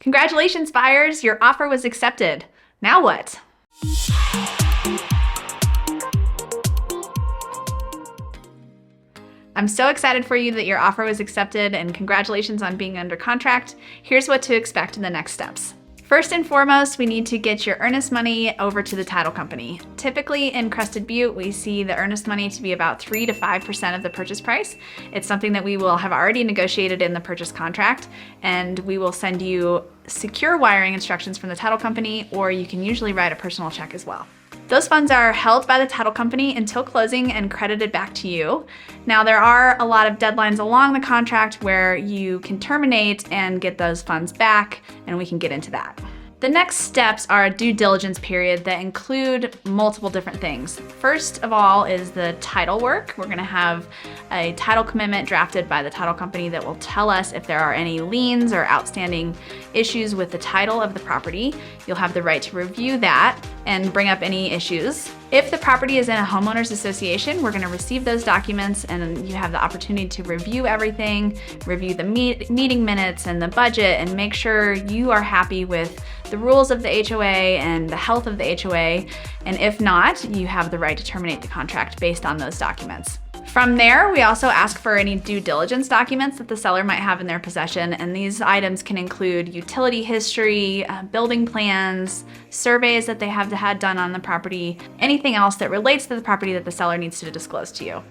Congratulations, buyers, your offer was accepted. Now what? I'm so excited for you that your offer was accepted, and congratulations on being under contract. Here's what to expect in the next steps. First and foremost, we need to get your earnest money over to the title company. Typically in Crested Butte, we see the earnest money to be about 3 to 5% of the purchase price. It's something that we will have already negotiated in the purchase contract, and we will send you secure wiring instructions from the title company, or you can usually write a personal check as well. Those funds are held by the title company until closing and credited back to you. Now, there are a lot of deadlines along the contract where you can terminate and get those funds back, and we can get into that. The next steps are a due diligence period that include multiple different things. First of all is the title work. We're gonna have a title commitment drafted by the title company that will tell us if there are any liens or outstanding issues with the title of the property. You'll have the right to review that and bring up any issues. If the property is in a homeowners association, we're gonna receive those documents, and you have the opportunity to review everything, review the meeting minutes and the budget, and make sure you are happy with the rules of the HOA and the health of the HOA. And if not, you have the right to terminate the contract based on those documents. From there, we also ask for any due diligence documents that the seller might have in their possession, and these items can include utility history, building plans, surveys that they have had done on the property, anything else that relates to the property that the seller needs to disclose to you.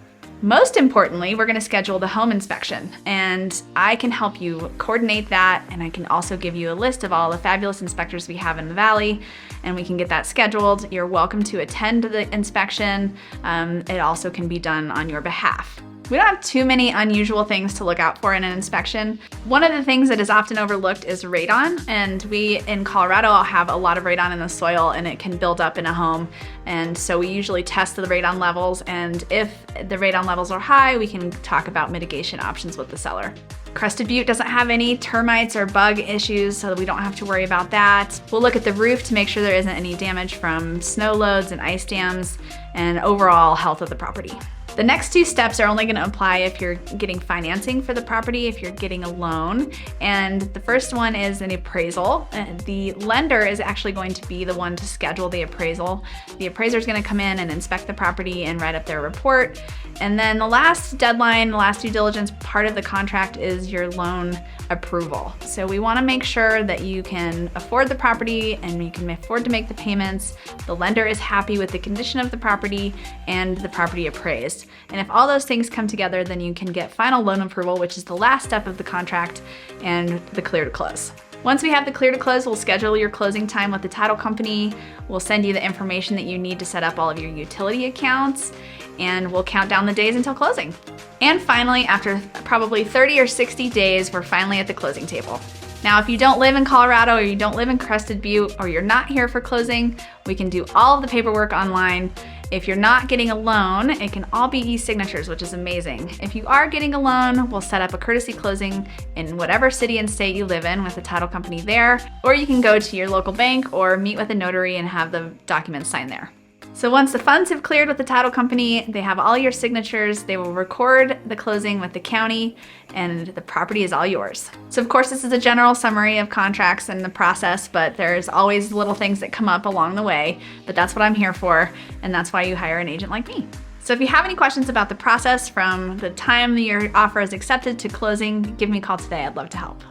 Most importantly, we're gonna schedule the home inspection, and I can help you coordinate that, and I can also give you a list of all the fabulous inspectors we have in the Valley, and we can get that scheduled. You're welcome to attend the inspection. It also can be done on your behalf. We don't have too many unusual things to look out for in an inspection. One of the things that is often overlooked is radon, and we in Colorado have a lot of radon in the soil, and it can build up in a home. And so we usually test the radon levels, and if the radon levels are high, we can talk about mitigation options with the seller. Crested Butte doesn't have any termites or bug issues, so we don't have to worry about that. We'll look at the roof to make sure there isn't any damage from snow loads and ice dams, and overall health of the property. The next two steps are only gonna apply if you're getting financing for the property, if you're getting a loan. And the first one is an appraisal. The lender is actually going to be the one to schedule the appraisal. The appraiser is gonna come in and inspect the property and write up their report. And then the last deadline, the last due diligence part of the contract is your loan approval. So we wanna make sure that you can afford the property and you can afford to make the payments. The lender is happy with the condition of the property and the property appraised. And if all those things come together, then you can get final loan approval, which is the last step of the contract, and the clear to close. Once we have the clear to close, we'll schedule your closing time with the title company. We'll send you the information that you need to set up all of your utility accounts, and we'll count down the days until closing. And finally, after probably 30 or 60 days, we're finally at the closing table. Now, if you don't live in Colorado, or you don't live in Crested Butte, or you're not here for closing, we can do all of the paperwork online. If you're not getting a loan, it can all be e-signatures, which is amazing. If you are getting a loan, we'll set up a courtesy closing in whatever city and state you live in with the title company there, or you can go to your local bank or meet with a notary and have the documents signed there. So once the funds have cleared with the title company, they have all your signatures, they will record the closing with the county, and the property is all yours. So of course, this is a general summary of contracts and the process, but there's always little things that come up along the way, but that's what I'm here for, and that's why you hire an agent like me. So if you have any questions about the process from the time that your offer is accepted to closing, give me a call today. I'd love to help.